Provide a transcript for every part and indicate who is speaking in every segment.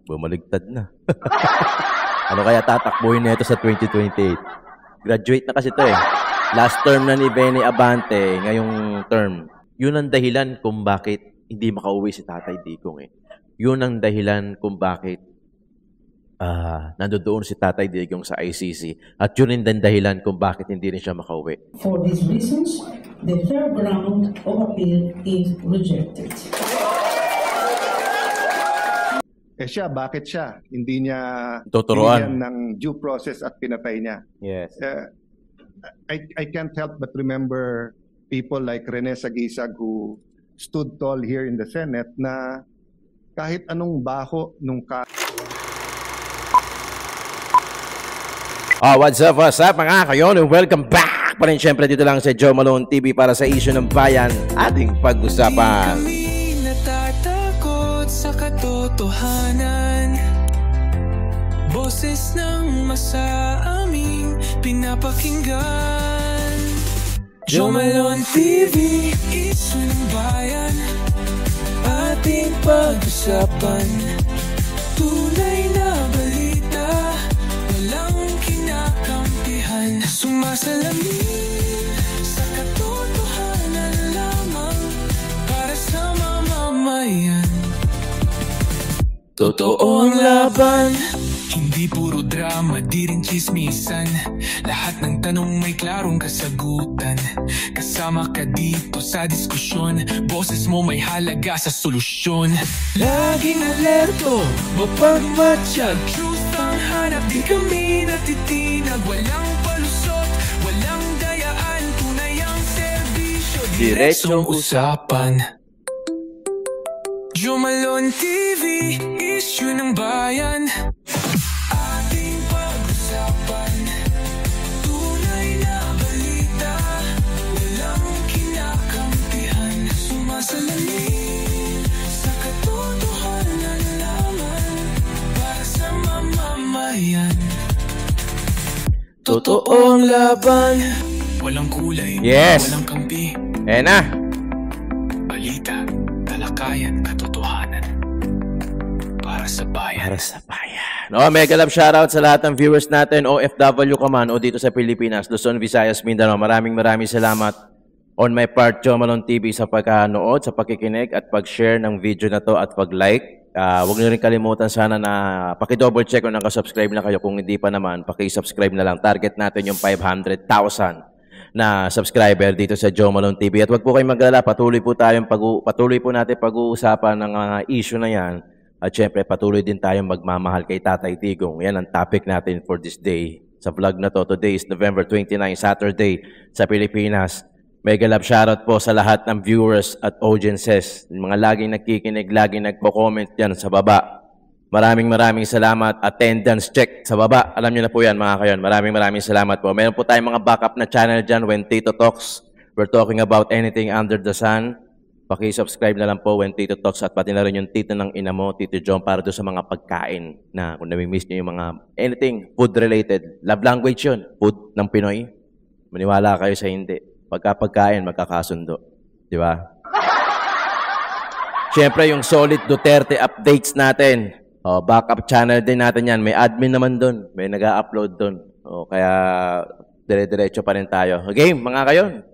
Speaker 1: Bumaligtad na. Ano kaya tatakbuhin nito sa 2028? Graduate na kasi ito eh. Last term na ni Benny Abante, ngayong term. Yun ang dahilan kung bakit hindi makauwi si Tatay Digong eh. Yun ang dahilan kung bakit nandoon si Tatay Digong sa ICC. At yun ang dahilan kung bakit hindi rin siya makauwi.
Speaker 2: For these reasons, the fair ground of appeal is rejected.
Speaker 3: Siya, bakit siya? Hindi niya
Speaker 1: tuturuan
Speaker 3: ng due process at pinatay niya.
Speaker 1: Yes.
Speaker 3: I can't help but remember people like Rene Sagisag who stood tall here in the Senate na kahit anong baho nung
Speaker 1: what's up mga kayon? Welcome back pa rin syempre dito lang sa Joe Malone TV para sa issue ng bayan ating pag-usapan.
Speaker 4: Sa katotohanan, boses ng masaaming pinapakinggan. Joe Malone TV, issue ng bayan, ating pag-usapan. Tunay na balita, walang kinakampihan. Sumasalamin sa katotohanan lamang para sa mamamayan. Totoo ang laban, hindi puro drama, di rin chismisan. Lahat ng tanong may klarong kasagutan. Kasama ka dito sa diskusyon, boses mo may halaga sa solusyon. Laging alerto, mapagmatsyag, truth ang hanap, di kami natitinag. Walang palusot, walang dayaan, tunay ang serbisyo, diretsong usapan. Joe Malone TV, issue ng bayan, ating pag-usapan. Tunay na balita, walang kinakampihan. Sumasalamin sa katotohanan lamang para sa mamamayan. Totoo ang laban, walang kulay, walang kampi.
Speaker 1: Na
Speaker 4: Balita, talakayan, katotohanan para sa bayan.
Speaker 1: Para sa bayan. Mega love shoutout sa lahat ng viewers natin, OFW ka man o dito sa Pilipinas, Luzon, Visayas, Mindanao. Maraming salamat on my part, Joe Malone TV, sa pagkanood, sa pagkikinig at pag-share ng video na to at pag-like. Huwag niyo rin kalimutan sana na paki-double check kung nakasubscribe na kayo. Kung hindi pa naman, paki-subscribe na lang. Target natin yung 500,000 na subscriber dito sa Joe Malone TV. At wag po kayong mag-alala, patuloy po natin pag-uusapan ng mga issue na yan. At syempre, patuloy din tayong magmamahal kay Tatay Digong. Yan ang topic natin for this day. Sa vlog na to, today is November 29, Saturday sa Pilipinas. Mega love shoutout po sa lahat ng viewers at audiences. Mga laging nagkikinig, laging nagpo-comment yan sa baba. Maraming salamat. Attendance check sa baba. Alam niyo na po yan mga kayon. Maraming salamat po. Meron po tayong mga backup na channel dyan when Tito Talks. We're talking about anything under the sun. Paki-subscribe na lang po when Tito Talks at pati na rin yung tito ng ina mo, Tito John, para doon sa mga pagkain na kung nami-miss niyo yung mga anything food related. Love language yun. Food ng Pinoy. Maniwala kayo sa hindi. Pagka-pagkain, magkakasundo. Di ba? Siyempre, yung solid Duterte updates natin. Backup channel din natin yan. May admin naman doon. May nag-upload doon. Kaya dire-diretso pa rin tayo. Okay, mga kayon.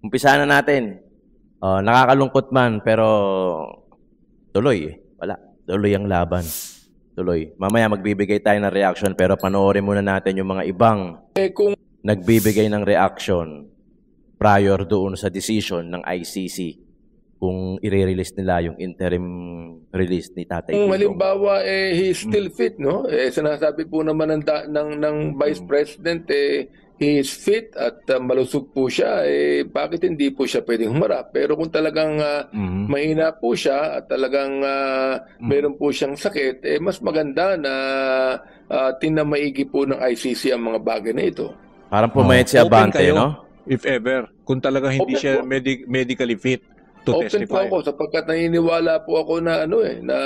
Speaker 1: Umpisa na natin. Nakakalungkot man, pero tuloy. Wala. Tuloy ang laban. Tuloy. Mamaya magbibigay tayo ng reaction, pero panoorin muna natin yung mga ibang nagbibigay ng reaction prior doon sa decision ng ICC. Kung i-release nila yung interim release ni Tatay Digong.
Speaker 5: Kung halimbawa he is still fit, no? Sinasabi po naman ng Vice President he is fit at malusog po siya, bakit hindi po siya pwedeng humarap? Pero kung talagang mahina po siya at talagang meron po siyang sakit, mas maganda na tinamaigi po ng ICC ang mga bagay na ito.
Speaker 1: Parang pumayat si Abante, kayo,
Speaker 6: no? If ever, kung talagang hindi siya medically fit to testify.
Speaker 5: Open po ako sapagkat naniniwala po ako na na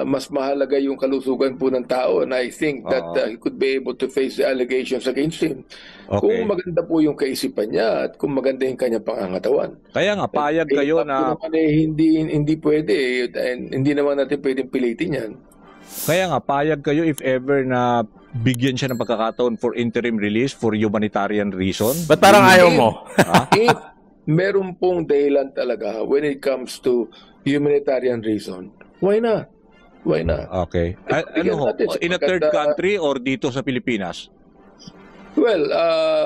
Speaker 5: mas mahalaga yung kalusugan po ng tao, and I think that he could be able to face the allegations against him. Okay. Kung maganda po yung kaisipan niya at kung maganda yung kanyang pangangatawan.
Speaker 6: Kaya nga payag kayo na
Speaker 5: hindi pwede, hindi naman natin pwedeng pilitin yan.
Speaker 6: Kaya nga, payag kayo if ever na bigyan siya ng pagkakataon for interim release for humanitarian reason?
Speaker 1: Ba't parang ayaw mo?
Speaker 5: If meron pong dahilan talaga when it comes to humanitarian reason, why not? Why not?
Speaker 6: Okay.
Speaker 5: Bigyan
Speaker 6: Ano ho?
Speaker 5: natin siya
Speaker 6: In a third
Speaker 5: maganda.
Speaker 6: country or dito sa Pilipinas?
Speaker 5: Well,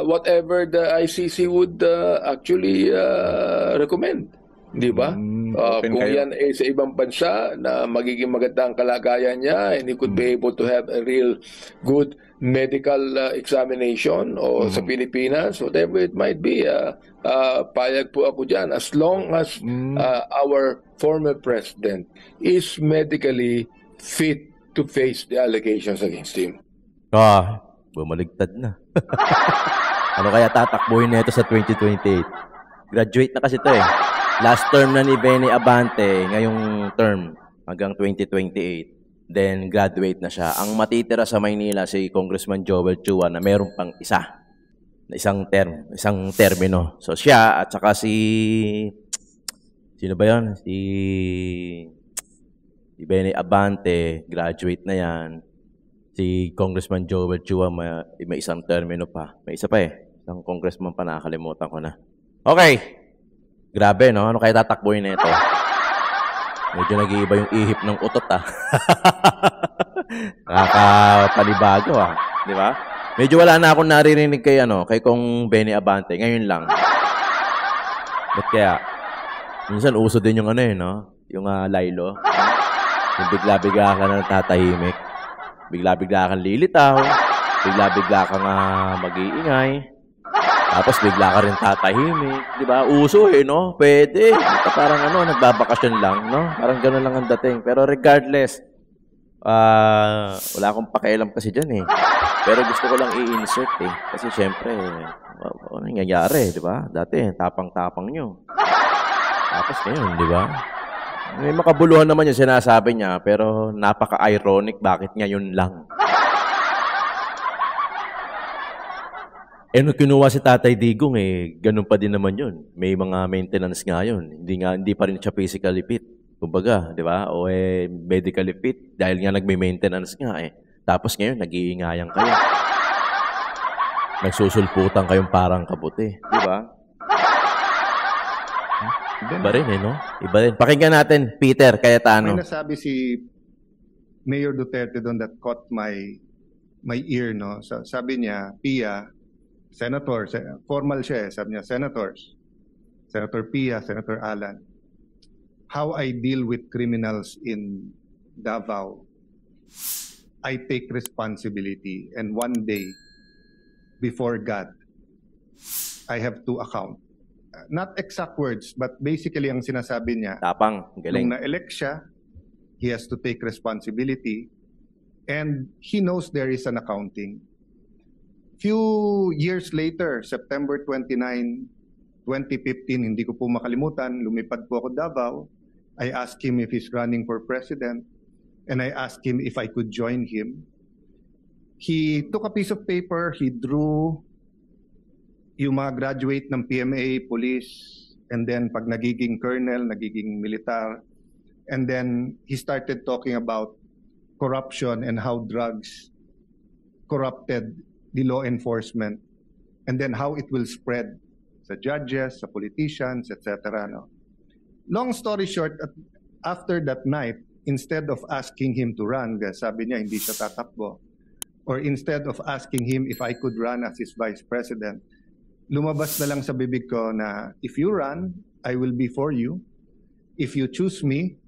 Speaker 5: whatever the ICC would actually recommend. Di ba?
Speaker 6: Open
Speaker 5: Kung
Speaker 6: kayo.
Speaker 5: yan ay sa ibang bansa na magiging maganda ang kalagayan niya and he could be able to have a real good medical examination o sa Pilipinas, whatever it might be, payag po ako dyan as long as our former president is medically fit to face the allegations against him.
Speaker 1: Bumaligtad na. Ano kaya tatakbuhin na ito sa 2028? Graduate na kasi ito eh. Last term na ni Benny Abante, ngayong term hanggang 2028. Then graduate na siya. Ang matitira sa Maynila si Congressman Joel Chua na meron pang isang termino. So siya at saka sino ba 'yon? Si Benny Abante, graduate na 'yan. Si Congressman Joel Chua may isang termino pa. May isa pa eh. Isang congressman pa, nakakalimutan ko na. Okay. Grabe, no? Ano kaya tatakbuhin na ito? Medyo nag-iiba yung ihip ng utot, Nakakapanibago, Di ba? Medyo wala na akong naririnig kay Kong Benny Abante. Ngayon lang. Ba't kaya? Minsan uso din yung Yung Lilo. Yung bigla-bigla ka na tatahimik. Bigla-bigla kang lilitaw. Bigla-bigla kang mag-iingay. Tapos bigla ka rin tatahimik, di ba? Uso no? Pwede. Parang nagbabakasyon lang, no? Parang gano'n lang ang dating. Pero regardless, wala akong pakialam kasi dyan eh. Pero gusto ko lang i-insert eh. Kasi syempre, ano nangyayari, di ba? Dati, tapang-tapang nyo. Tapos ngayon, di ba? May makabuluhan naman yung sinasabi niya, pero napaka-ironic bakit ngayon lang. Nung kinuha si Tatay Digong ganun pa din naman yun. May mga maintenance nga yun. Hindi pa rin siya physically fit. Kumbaga, di ba? O medically fit dahil nga nagme-maintenance nga Tapos ngayon, nag-iingayan kayo. Nagsusulputan kayong parang kabuti. Di ba? Iba rin no? Iba rin. Pakinggan natin, Peter Cayetano.
Speaker 3: May nasabi si Mayor Duterte doon that caught my ear, no? So, sabi niya, Pia, Senator, formal siya sabi niya, Senators, Senator Pia, Senator Alan, how I deal with criminals in Davao, I take responsibility, and one day, before God, I have to account. Not exact words, but basically ang sinasabi niya,
Speaker 1: Tapang, galing.
Speaker 3: nung na-elect siya, he has to take responsibility, and he knows there is an accounting. Few years later, September 29, 2015, hindi ko po makalimutan, lumipad po ako Davao. I asked him if he's running for president, and I asked him if I could join him. He took a piece of paper, he drew yung mga graduate ng PMA, police, and then pag nagiging colonel, nagiging militar, and then he started talking about corruption and how drugs corrupted the law enforcement, and then how it will spread sa judges, sa politicians, etc. No? Long story short, after that night, instead of asking him to run, sabi niya hindi siya tatakbo, or instead of asking him if I could run as his vice president, lumabas na lang sa bibig ko na if you run, I will be for you. If you choose me,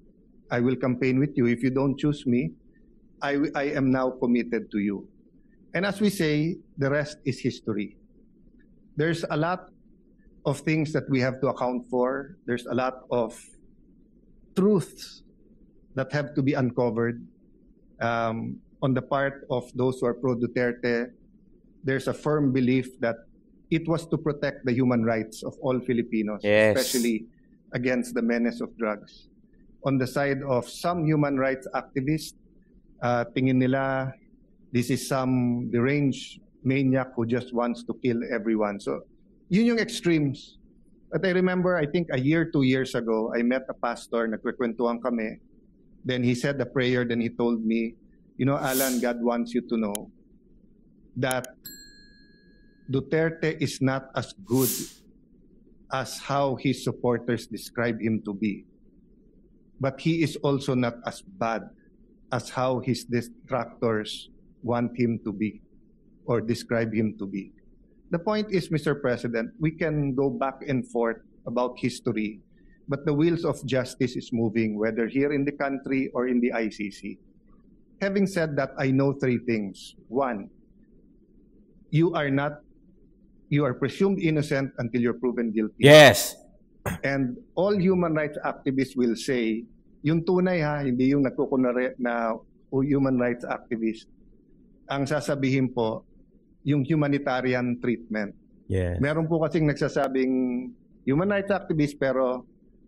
Speaker 3: I will campaign with you. If you don't choose me, I am now committed to you. And as we say, the rest is history. There's a lot of things that we have to account for. There's a lot of truths that have to be uncovered. On the part of those who are pro-Duterte, there's a firm belief that it was to protect the human rights of all Filipinos,
Speaker 1: Yes.
Speaker 3: especially against the menace of drugs. On the side of some human rights activists, tingin nila this is some deranged maniac who just wants to kill everyone. So, yun yung extremes. But I remember, I think 2 years ago, I met a pastor, nagkwekwentuhan kami. Then he said a prayer, then he told me, You know, Alan, God wants you to know that Duterte is not as good as how his supporters describe him to be. But he is also not as bad as how his detractors want him to be or describe him to be. The point is, Mr. President, we can go back and forth about history, but the wheels of justice is moving, whether here in the country or in the ICC. Having said that, I know three things. One, you are presumed innocent until you're proven guilty.
Speaker 1: Yes.
Speaker 3: And all human rights activists will say, yung tunay ha, hindi yung nagkukunwari na human rights activist. Ang sasabihin po, yung humanitarian treatment.
Speaker 1: Yes.
Speaker 3: Meron po kasing nagsasabing human rights activist pero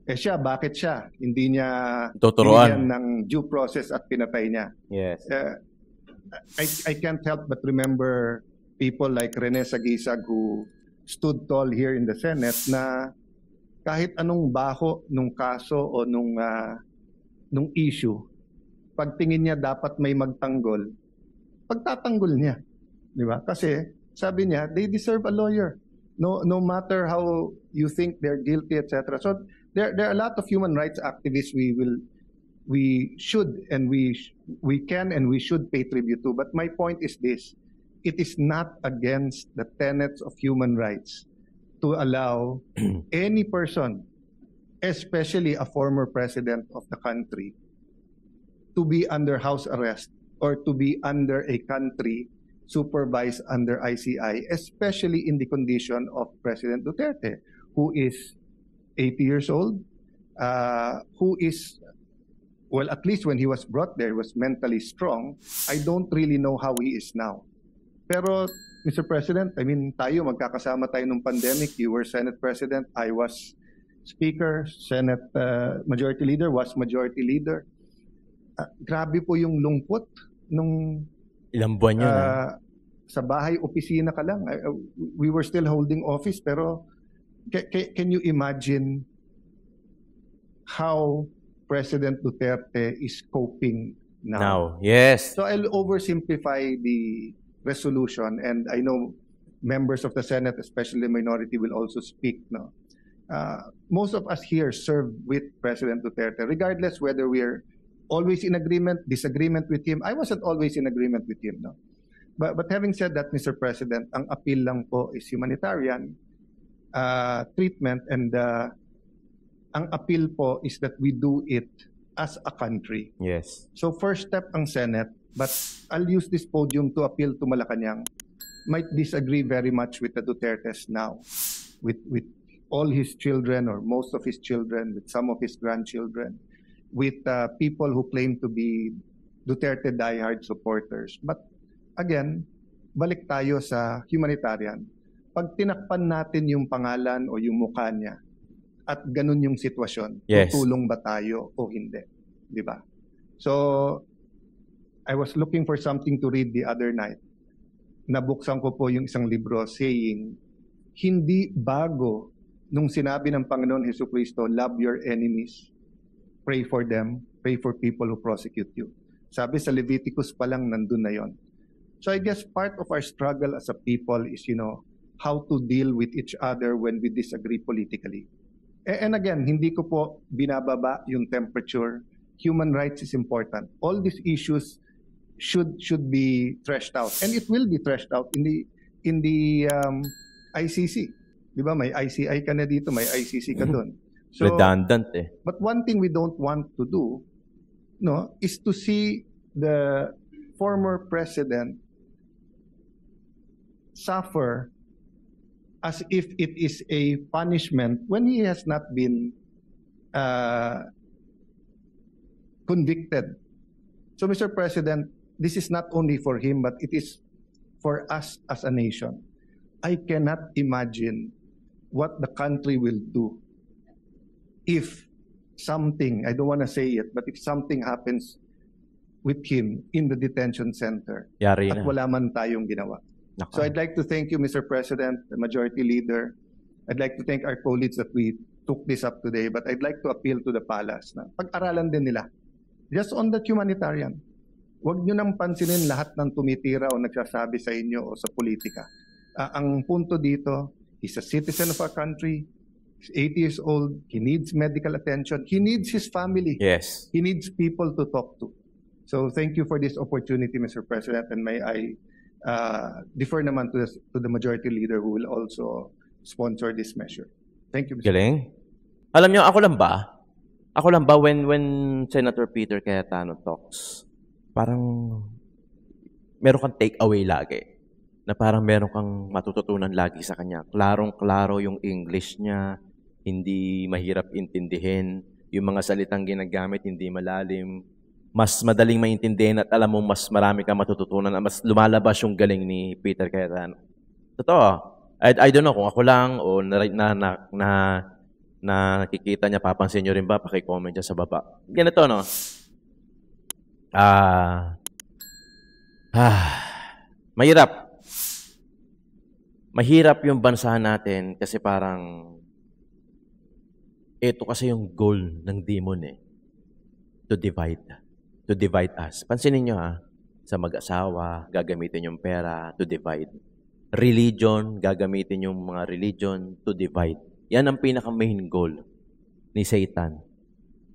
Speaker 3: siya, bakit siya? Hindi niya
Speaker 1: Tuturuan.
Speaker 3: binigyan ng due process at pinatay niya.
Speaker 1: Yes.
Speaker 3: I can't help but remember people like Rene Sagisag who stood tall here in the Senate na kahit anong baho nung kaso o nung issue, pagtingin niya dapat may magtanggol, pagtatanggol niya. Di ba? Kasi sabi niya, they deserve a lawyer. No matter how you think they're guilty, etc. So there are a lot of human rights activists we should and we can and we should pay tribute to. But my point is this: it is not against the tenets of human rights to allow any person, especially a former president of the country, to be under house arrest or to be under a country supervised under ICI, especially in the condition of President Duterte, who is 80 years old, who is, well, at least when he was brought there, was mentally strong. I don't really know how he is now. Pero, Mr. President, I mean, tayo, magkakasama tayo nung pandemic. You were Senate President, I was Speaker, Senate Majority Leader, was Majority Leader. Grabe po yung lungkot nung
Speaker 1: Ilang buwan yun.
Speaker 3: sa bahay, opisina ka lang. We were still holding office, pero can you imagine how President Duterte is coping now?
Speaker 1: Yes.
Speaker 3: So I'll oversimplify the resolution, and I know members of the Senate, especially the minority, will also speak. No, most of us here served with President Duterte, regardless whether we're always in agreement, disagreement with him. I wasn't always in agreement with him. No, but having said that, Mr. President, ang appeal lang po is humanitarian treatment, and ang appeal po is that we do it as a country.
Speaker 1: Yes.
Speaker 3: So first step ang Senate, but I'll use this podium to appeal to Malacanang, might disagree very much with the Dutertes now, with all his children or most of his children, with some of his grandchildren, with people who claim to be Duterte diehard supporters. But again, balik tayo sa humanitarian. Pag tinakpan natin yung pangalan o yung mukha niya, at ganun yung sitwasyon,
Speaker 1: Yes.
Speaker 3: tutulong ba tayo o hindi? Di ba? So, I was looking for something to read the other night. Nabuksan ko po yung isang libro saying, hindi bago nung sinabi ng Panginoon Jesucristo, love your enemies, pray for them, pray for people who prosecute you. Sabi sa Leviticus pa lang, nandun na yon. So I guess part of our struggle as a people is, how to deal with each other when we disagree politically. And again, hindi ko po binababa yung temperature. Human rights is important. All these issues should be threshed out, and it will be threshed out in the ICC. Di ba? May ICI ka na dito, may ICC ka doon. So,
Speaker 1: Redundant eh.
Speaker 3: but one thing we don't want to do, is to see the former president suffer as if it is a punishment when he has not been convicted. So, Mr. President, this is not only for him, but it is for us as a nation. I cannot imagine what the country will do if something, I don't want to say it, but if something happens with him in the detention center
Speaker 1: Yari
Speaker 3: at
Speaker 1: na.
Speaker 3: wala man tayong ginawa.
Speaker 1: Nako.
Speaker 3: So I'd like to thank you, Mr. President, the Majority Leader. I'd like to thank our colleagues that we took this up today, but I'd like to appeal to the palace na pag-aralan din nila. Just on that humanitarian. Huwag nyo nang pansinin lahat ng tumitira o nagsasabi sa inyo o sa politika. Ang punto dito, he's a citizen of our country, he's 80 years old, he needs medical attention, he needs his family,
Speaker 1: Yes.
Speaker 3: he needs people to talk to. So thank you for this opportunity, Mr. President, and may I defer naman to the majority leader who will also sponsor this measure. Thank you, Mr.
Speaker 1: Galing. Alam nyo, ako lang ba when Senator Peter Cayetano talks, parang meron kang take away lagi. Na parang meron kang matututunan lagi sa kanya. Klarong-klaro yung English niya, hindi mahirap intindihin, yung mga salitang ginagamit hindi malalim, mas madaling maintindihan at alam mo mas marami kang matututunan, mas lumalabas yung galing ni Peter Cayetano. Totoo. I don't know kung ako lang o nakikita niya, papansin niyo rin ba, paki-comment niya sa baba. Ganito, no? Mahirap. Mahirap yung bansa natin kasi parang ito kasi yung goal ng demon eh. To divide us. Pansinin nyo sa mag-asawa, gagamitin yung pera to divide. Religion, gagamitin yung mga religion to divide. Yan ang pinaka-main goal ni Satan.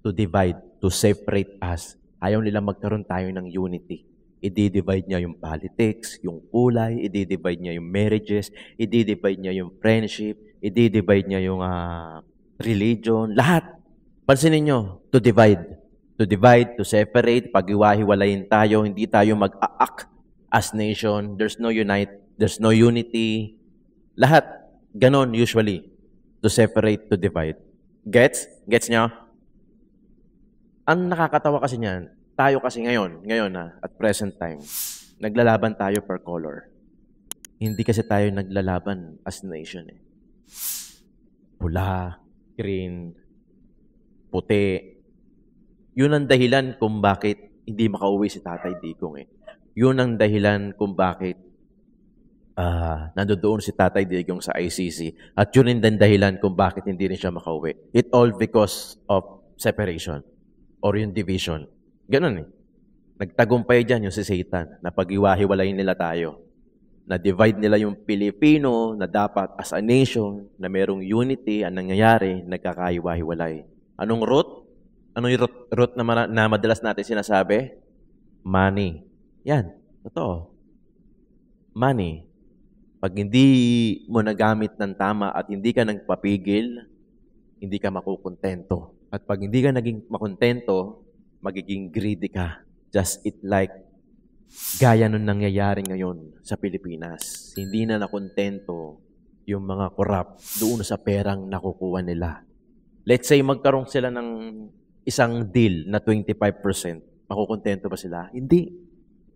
Speaker 1: To divide, to separate us. Ayaw nila magkaroon tayo ng unity. I-divide niya yung politics, yung kulay, i-divide niya yung marriages, i-divide niya yung friendship, i-divide niya yung religion, lahat. Pansinin nyo, to divide. To divide, to separate, pag-iwahiwalayin tayo, hindi tayo mag-aak as nation, there's no unity. Lahat, ganon usually. To separate, to divide. Gets? Gets nyo? Ang nakakatawa kasi niyan, tayo kasi ngayon at present time, naglalaban tayo per color. Hindi kasi tayo naglalaban as nation eh. Pula, green, puti. Yun ang dahilan kung bakit hindi makauwi si Tatay Digong eh. Yun ang dahilan kung bakit nandoon si Tatay Digong sa ICC. At yun ang dahilan kung bakit hindi rin siya makauwi. It all because of separation or yung division. Ganun eh. Nagtagumpay dyan yung si Satan na pag-iwahiwalayin nila tayo. Na-divide nila yung Pilipino na dapat as a nation na merong unity, ang nangyayari, nagkakaiwahiwalay. Anong root? Anong root na madalas natin sinasabi? Money. Yan. Totoo. Money. Pag hindi mo nagamit ng tama at hindi ka nagpapigil, hindi ka makukontento. At pag hindi ka naging makontento, magiging greedy ka. Just it like gaya nung nangyayari ngayon sa Pilipinas. Hindi na nakontento yung mga corrupt doon sa perang nakukuha nila. Let's say magkaroon sila ng isang deal na 25%. Makukontento ba sila? Hindi.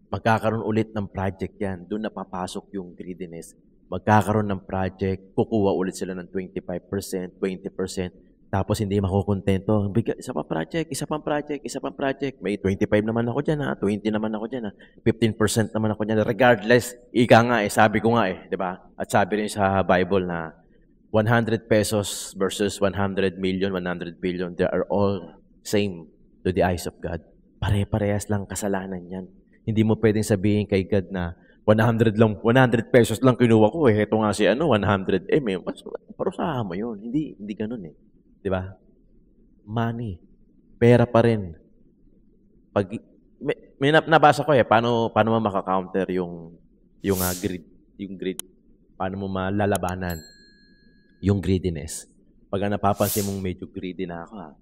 Speaker 1: Magkakaroon ulit ng project yan. Doon napapasok yung greediness. Magkakaroon ng project, kukuha ulit sila ng 25%, 20%. Tapos hindi makukontento. Isa pang project. May 25 naman ako dyan 20 naman ako dyan 15% naman ako dyan. Regardless, ika nga sabi ko nga di ba? At sabi rin sa Bible na 100 pesos versus 100 million, 100 billion, they are all same to the eyes of God. Pare-parehas lang kasalanan yan. Hindi mo pwedeng sabihin kay God na 100 pesos lang kinuha ko Ito nga si 100 parusahan mo yun. Hindi ganun Di ba? Money. Pera pa rin. Pag may nabasa ko paano mo maka-counter yung greed. Paano mo malalabanan yung greediness. Pag napapansin mong medyo greedy na ako,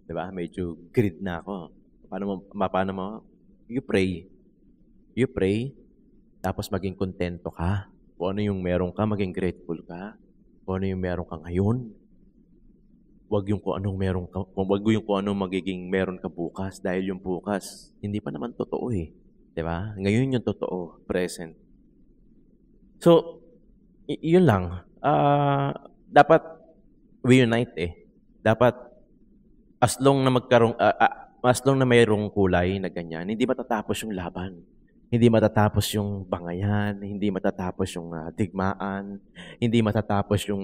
Speaker 1: di ba? Medyo greed na ako. Paano mo? You pray, tapos maging kontento ka. Kung ano yung meron ka, maging grateful ka. Kung ano yung meron ka ngayon, wag yung kung anong meron ka, wag yung kung anong magiging meron ka bukas. Dahil yung bukas, hindi pa naman totoo di ba? Ngayon yung totoo, present. So, yun lang. Dapat we unite Dapat as long na mayroong kulay na ganyan, hindi matatapos yung laban. Hindi matatapos yung bangayan, hindi matatapos yung digmaan, hindi matatapos yung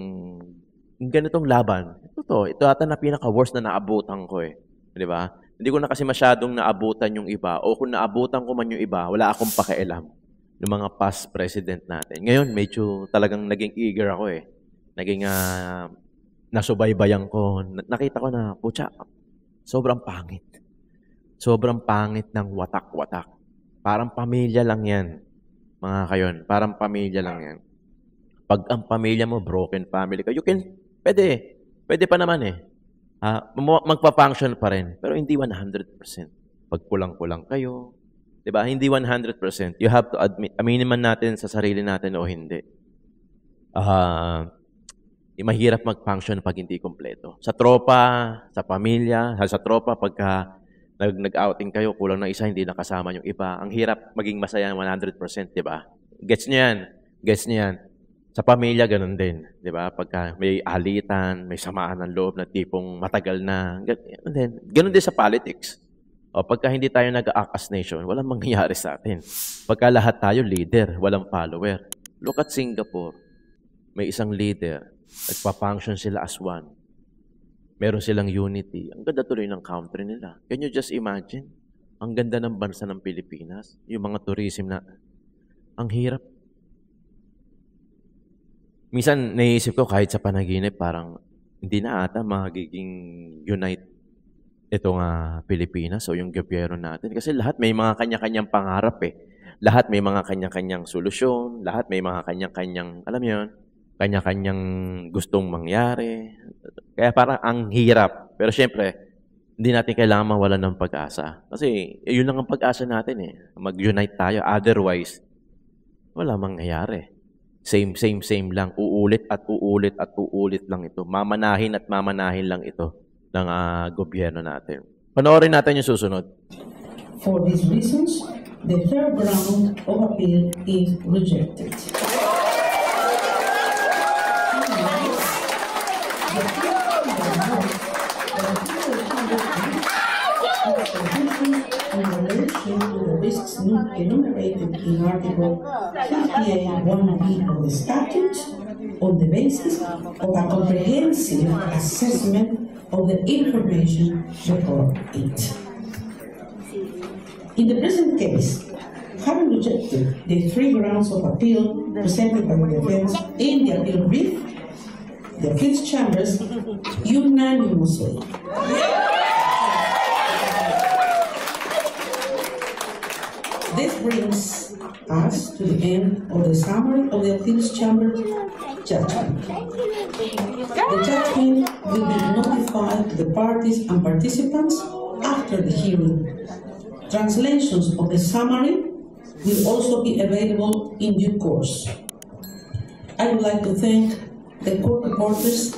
Speaker 1: ganitong laban. Ito ata na pinaka-worst na naabutan ko Di ba? Hindi ko na kasi masyadong naabutan yung iba. O kung naabutan ko man yung iba, wala akong pakialam ng mga past president natin. Ngayon, medyo talagang naging eager ako eh. Naging nasubaybayan ko. Nakita ko na, putya, sobrang pangit. Sobrang pangit ng watak-watak. Parang pamilya lang yan, mga kayon. Parang pamilya lang yan. Pag ang pamilya mo, broken family ka, pwede pa naman eh. Magpa-function pa rin, pero hindi 100%. Pag kulang-kulang kayo, di ba? Hindi 100%. You have to admit, aminin man natin sa sarili natin o hindi. Mahirap mag-function pag hindi kompleto. Sa tropa, sa pamilya, sa tropa, pagka nag-outing kayo, kulang na isa, hindi nakasama yung iba. Ang hirap maging masaya 100%, di ba? Gets nyo yan? Gets nyo yan? Sa pamilya, ganun din. Di ba? Pagka may alitan, may samaan ng loob na tipong matagal na. Ganun din sa politics. O pagka hindi tayo nag-act as nation, walang mangyayari sa atin. Pagka lahat tayo leader, walang follower. Look at Singapore. May isang leader. Nagpa-function sila as one. Meron silang unity. Ang ganda tuloy ng country nila. Can you just imagine? Ang ganda ng bansa ng Pilipinas. Yung mga tourism na, ang hirap. Minsan, naisip ko kahit sa panaginip, parang hindi na ata magiging unite itong Pilipinas o yung gobyerno natin. Kasi lahat may mga kanya-kanyang pangarap eh. Lahat may mga kanya-kanyang solusyon. Lahat may mga kanya-kanyang, alam mo yun, kanya-kanyang gustong mangyari. Kaya parang ang hirap. Pero syempre, hindi natin kailangan mawalan ng pag-asa. Kasi yun lang ang pag-asa natin eh. Mag-unite tayo. Otherwise, wala mangyayari. Same lang. Uulit at uulit at uulit lang ito. Mamanahin at mamanahin lang ito ng gobyerno natin. Panoorin natin yung susunod.
Speaker 2: For these reasons, the third round of appeal is rejected. In relation to the risks enumerated in Article 58(1)(b) of the statute on the basis of a comprehensive assessment of the information before it. In the present case, having rejected the three grounds of appeal presented by the defense in the appeal brief, the appeals chambers unanimously this brings us to the end of the summary of the appeals chamber judgment. The judgment will be notified to the parties and participants after the hearing. Translations of the summary will also be available in due course. I would like to thank the court reporters,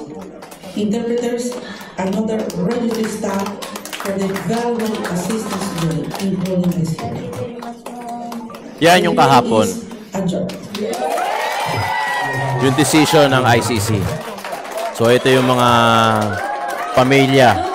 Speaker 2: interpreters, and other registry staff for their valuable assistance today in holding this hearing.
Speaker 1: Yan yung kahapon.
Speaker 2: Adjourned.
Speaker 1: Yung decision ng ICC. So ito yung mga pamilya.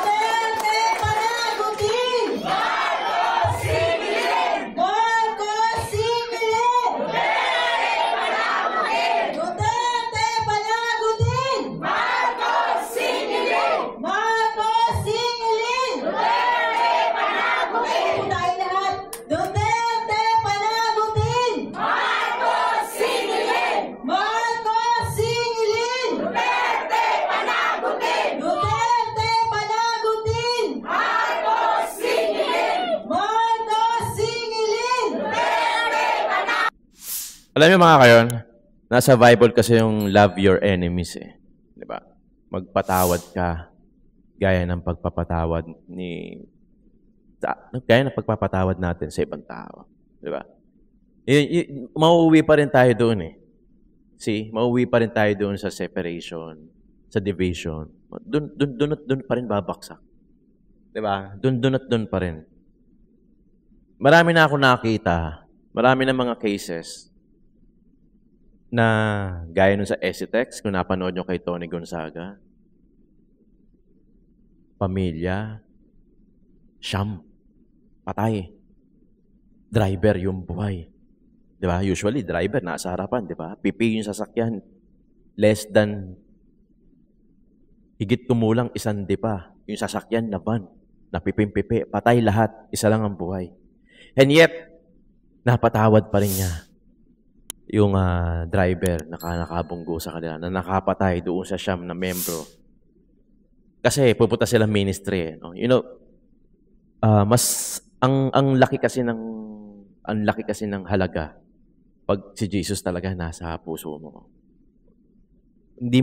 Speaker 1: Alam niyo mga kayon, nasa Bible kasi yung love your enemies eh. Di ba? Magpatawad ka gaya ng pagpapatawad natin sa ibang tao. Di ba? Mauuwi pa rin tayo doon eh. See? Mauuwi pa rin tayo doon sa separation, sa division. Doon pa rin babaksak. Di ba? Doon pa rin. Marami na ako nakita, marami na mga cases na gaya nun sa Esitex, kung napanood nyo kay Tony Gonzaga, pamilya, siyam, patay. Driver yung buhay. Di ba? Usually, driver nasa harapan, di ba? Pipi yung sasakyan. Less than, higit kumulang 1 pa. Yung sasakyan na van. napipimpipi, patay lahat, isa lang ang buhay. And yet, napatawad pa rin niya yung driver na nakabunggo sa kanila, na nakapatay doon sa siyam na membro. Kasi pupunta sila ministry. No? You know, mas ang laki kasi ng halaga pag si Jesus talaga nasa puso mo. Hindi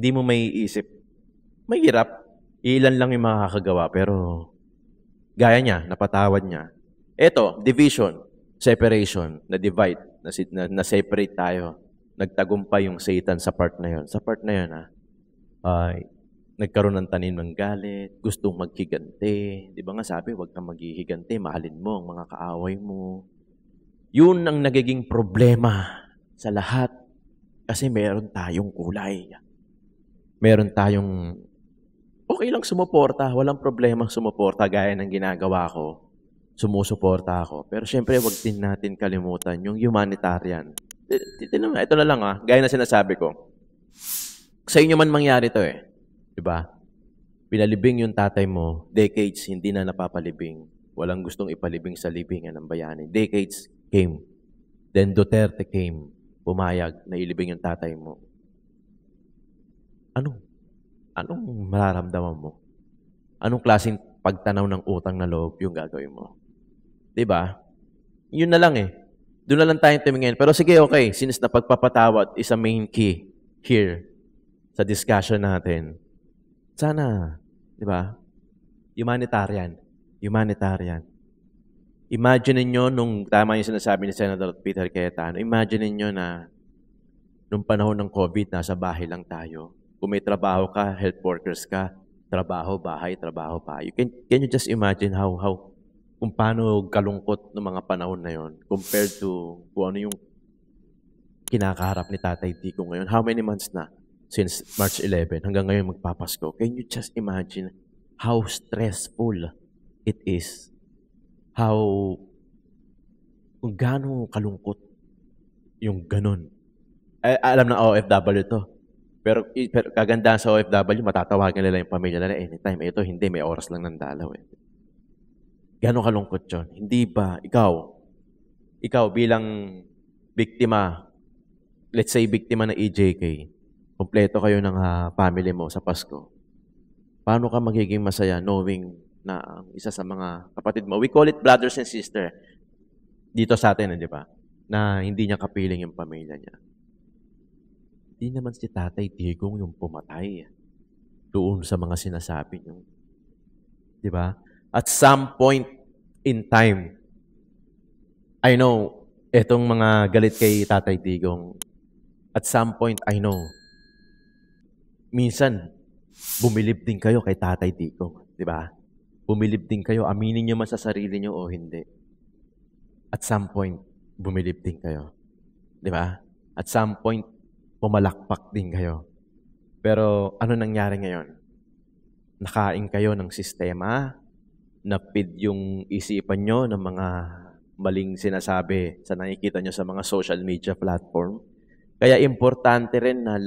Speaker 1: mo may isip. Mahirap. Ilan lang yung makakagawa, pero gaya niya, napatawad niya. Ito, division, separation, na-divide, na-separate tayo. Nagtagumpay yung Satan sa part na yun. Sa part na yun, nagkaroon ng tanim ng galit, gustong maghigante. Di ba nga sabi, huwag kang maghihigante, mahalin mo ang mga kaaway mo. Yun ang nagiging problema sa lahat kasi meron tayong kulay. Meron tayong, okay lang sumuporta, walang problema sumuporta gaya ng ginagawa ko. Sumusuporta ako. Pero syempre, wag din natin kalimutan yung humanitarian. Ito na lang gaya na sinasabi ko. Sa inyo man mangyari to Diba? Pinalibing yung tatay mo, decades hindi na napapalibing. Walang gustong ipalibing sa libingan ng bayani. Decades came. Then Duterte came. Pumayag na ilibing yung tatay mo. Anong mararamdaman mo? Anong klaseng pagtanaw ng utang na loob yung gagawin mo? Diba? Yun na lang Doon na lang tayong tumingin. Pero sige, okay. Since na pagpapatawad is a main key here sa discussion natin, sana, di ba? Humanitarian. Imagine niyo nung tama yung sinasabi ni Senator Peter Cayetano, imagine niyo na nung panahon ng COVID, nasa bahay lang tayo. Kung may trabaho ka, health workers ka, trabaho, bahay, trabaho, bahay. Can you just imagine how kung paano kalungkot ng mga panahon na yon compared to kung ano yung kinakaharap ni Tatay Tico ngayon? How many months na? Since March 11 hanggang ngayon magpapasko. Can you just imagine how stressful it is? Kung gaano kalungkot yung ganun. Alam na OFW to. Pero kagandahan sa OFW, matatawagan nila yung pamilya nila anytime. Ito, hindi. May oras lang ng dalaw. Gaano kalungkot yun? Hindi ba, ikaw bilang biktima, let's say biktima ng EJK, kompleto kayo ng family mo sa Pasko. Paano ka magiging masaya knowing na ang isa sa mga kapatid mo, we call it brothers and sisters, dito sa atin, di ba? Na hindi niya kapiling yung pamilya niya. Hindi naman si Tatay Digong yung pumatay doon sa mga sinasabi niyo. Di ba? At some point in time, I know, etong mga galit kay Tatay Digong, at some point, I know, minsan, bumilib din kayo kay Tatay Digong. Di ba? Bumilib din kayo. Aminin nyo man sa sarili nyo o hindi. At some point, bumilib din kayo. Di ba? At some point, pumalakpak din kayo. Pero ano nangyari ngayon? Nakain kayo ng sistema, napid yung isipan nyo ng mga maling sinasabi sa nakikita nyo sa mga social media platform. Kaya importante rin na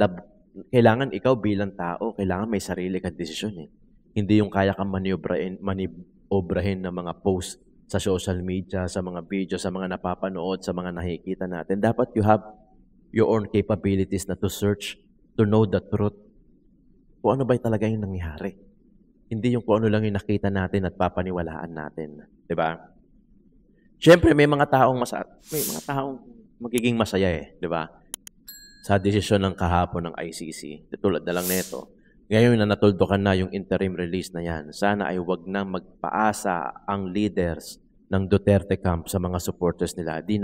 Speaker 1: kailangan ikaw bilang tao, kailangan may sarili kang desisyon. Hindi yung kaya kang maniobrahin ng mga post sa social media, sa mga video, sa mga napapanood, sa mga nakikita natin. Dapat you have your own capabilities na to search, to know the truth. Kung ano ba talaga yung nangyari. Hindi yung kung ano lang yung nakita natin at papaniwalaan natin. Diba? Siyempre, may mga taong magiging masaya Diba? Sa desisyon ng kahapon ng ICC. Tulad na lang nito. Ngayon na natuldukan na yung interim release na yan, sana ay wag na magpaasa ang leaders ng Duterte camp sa mga supporters nila. Di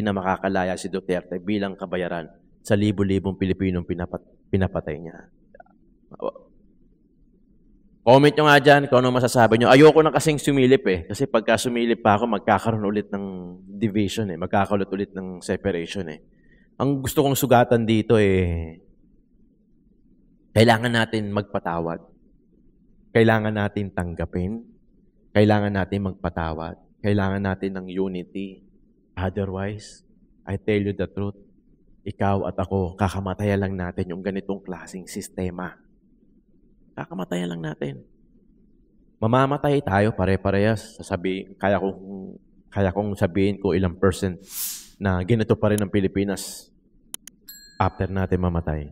Speaker 1: na makakalaya si Duterte bilang kabayaran sa libo-libong Pilipinong pinapatay niya. Comment nyo nga dyan kung ano masasabi nyo. Ayoko na kasing sumilip Kasi pagka sumilip pa ako, magkakaroon ulit ng division Magkakaroon ulit ng separation Ang gusto kong sugatan dito kailangan natin magpatawad. Kailangan natin tanggapin. Kailangan natin magpatawad. Kailangan natin ng unity. Otherwise, I tell you the truth, ikaw at ako, kakamatayan lang natin yung ganitong klaseng sistema. Kakamatayan lang natin. mamamatay tayo pare-parehas. Kaya kong sabihin ko ilang percent na ganito pa rin ang Pilipinas after natin mamatay.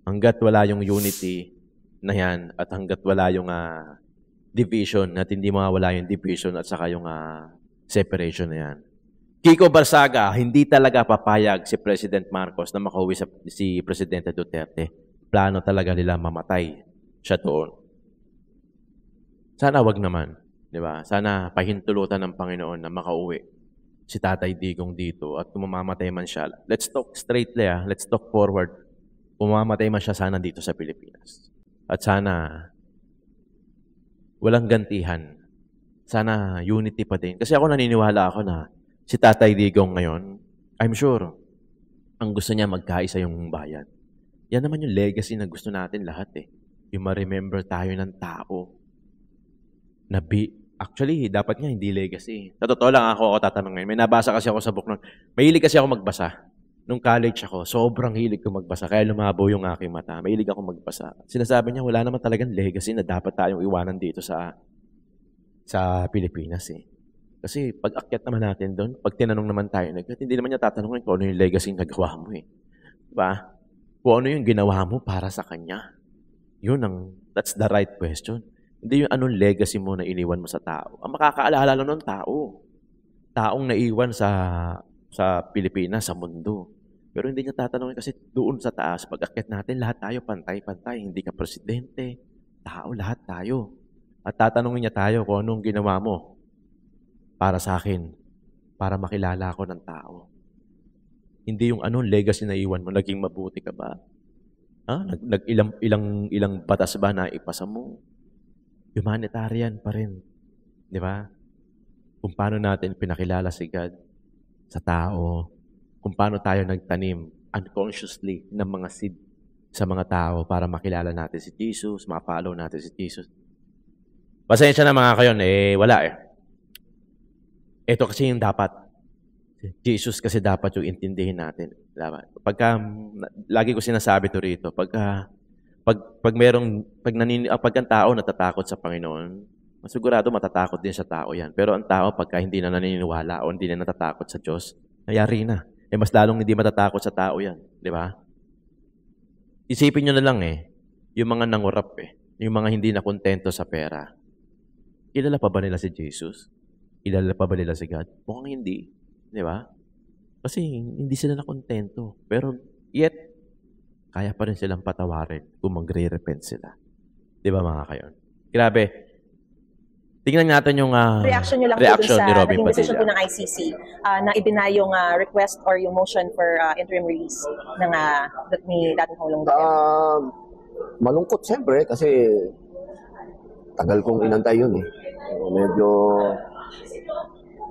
Speaker 1: Hanggat wala yung unity na yan at hanggat wala yung division at hindi mawawala yung division at saka yung separation na yan. Kiko Barsaga, hindi talaga papayag si President Marcos na makauwi si Presidente Duterte. Plano talaga nila mamatay siya doon. Sana wag naman, di ba? Sana pahintulutan ng Panginoon na makauwi si Tatay Digong dito at kung mamamatay man siya, let's talk straightly, let's talk forward. Kung mamamatay man siya, sana dito sa Pilipinas. At sana walang gantihan. Sana unity pa din. Kasi ako naniniwala ako na si Tatay Digong ngayon, I'm sure, ang gusto niya magkaisa yung bayan. Yan naman yung legacy na gusto natin lahat eh. Yung ma-remember tayo ng tao. Actually, dapat nga hindi legacy. Sa totoo lang ako tatanong ngayon. May nabasa kasi ako sa book nun. Mahilig kasi ako magbasa. Nung college ako, sobrang hilig ko magbasa. Kaya lumabaw yung aking mata. Mahilig ako magbasa. Sinasabi niya, wala naman talagang legacy na dapat tayong iwanan dito sa Pilipinas eh. Kasi pag akyat naman natin doon, pag tinanong naman tayo, hindi naman niya tatanungin kung ano yung legacy na nagawa mo eh. Diba? Kung ano yung ginawa mo para sa kanya. That's the right question. Hindi yung anong legacy mo na iniwan mo sa tao. Ang makakaalala lang ng tao. Taong naiwan sa Pilipinas, sa mundo. Pero hindi niya tatanungin kasi doon sa taas, pag akyat natin, lahat tayo pantay-pantay. Hindi ka presidente, tao, lahat tayo. At tatanungin niya tayo kung anong ginawa mo para sa akin, para makilala ako ng tao. Hindi yung anong legacy na iwan mo, naging mabuti ka ba? Ilang batas ba na ipasa mo? Humanitarian pa rin. Di ba? Kung paano natin pinakilala si God sa tao, kung paano tayo nagtanim unconsciously ng mga seed sa mga tao para makilala natin si Jesus, ma-follow natin si Jesus. Pasensya na mga kayon, wala eh. Ito kasi yung dapat. Jesus kasi dapat yung intindihin natin. Lagi ko sinasabi to rito, pag ang tao natatakot sa Panginoon, masigurado matatakot din sa tao yan. Pero ang tao, pagka hindi na naniniwala o hindi na natatakot sa Diyos, nangyari na. Mas lalong hindi matatakot sa tao yan. Di ba? Isipin nyo na lang yung mga nangurap yung mga hindi na kontento sa pera. Kilala pa ba nila si Jesus? Kilala pa ba nila si God? Mukhang hindi. Di ba? Kasi hindi sila nakontento. Pero yet, kaya pa rin silang patawarin kung magre-repent sila. Di ba mga kayon? Grabe. Tingnan natin yung
Speaker 7: reaction nyo lang
Speaker 1: reaction ni Robin
Speaker 7: naging decision po
Speaker 1: Padilla.
Speaker 7: ng ICC na i-deny yung request or yung motion for interim release ng ni dating Pangulong Duterte.
Speaker 8: Malungkot siyempre kasi tagal kong inantay yun eh. Medyo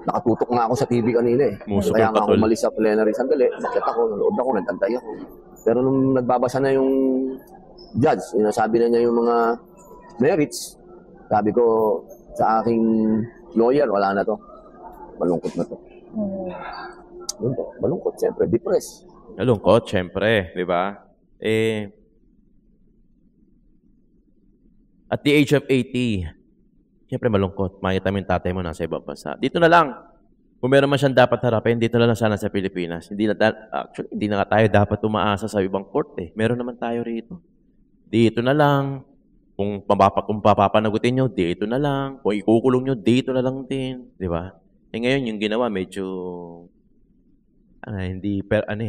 Speaker 8: nakatutok nga ako sa TV kanina eh. Kaya nga ako umalis sa plenary sandali. Bakit ako, nanood ako, nagantay ako. Pero nung nagbabasa na yung judge, sinasabi na niya yung mga merits, sabi ko sa aking lawyer, wala na to. Malungkot na to. Yun to. Malungkot, siyempre. Depressed.
Speaker 1: Malungkot, siyempre. Di ba? At the age of 80, siyempre malungkot. Makita mo yung tatay mo nasa ibang bansa. Dito na lang. Kung meron man siyang dapat harapin, dito na lang sana sa Pilipinas. Hindi na tayo dapat umaasa sa ibang court eh. Meron naman tayo rito. Dito na lang. Kung papapanagutin nyo, dito na lang. Kung ikukulong nyo, dito na lang din. Di ba? Ngayon, yung ginawa, medyo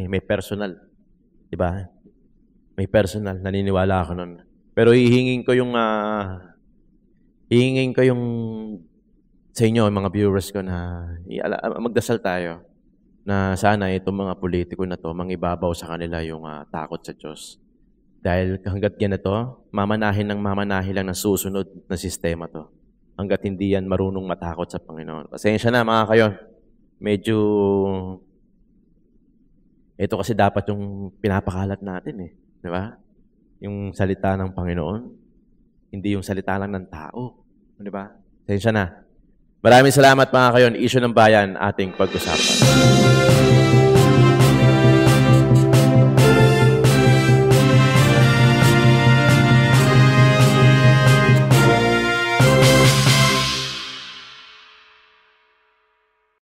Speaker 1: may personal. Di ba? May personal. Naniniwala ako nun. Pero hihingin ko yung sa inyo, mga viewers ko na magdasal tayo na sana itong mga politiko na to, mangibabaw sa kanila yung takot sa Diyos. Dahil hanggat yan na to, mamanahin lang ng susunod na sistema to. Hanggat hindi yan marunong matakot sa Panginoon. Pasensya na mga kayon. Medyo ito kasi dapat yung pinapakalat natin eh. Di ba? Yung salita ng Panginoon. Hindi yung salita lang ng tao. Di ba? Pasensya na. Maraming salamat mga kayon. Issue ng bayan ating pag-usapan.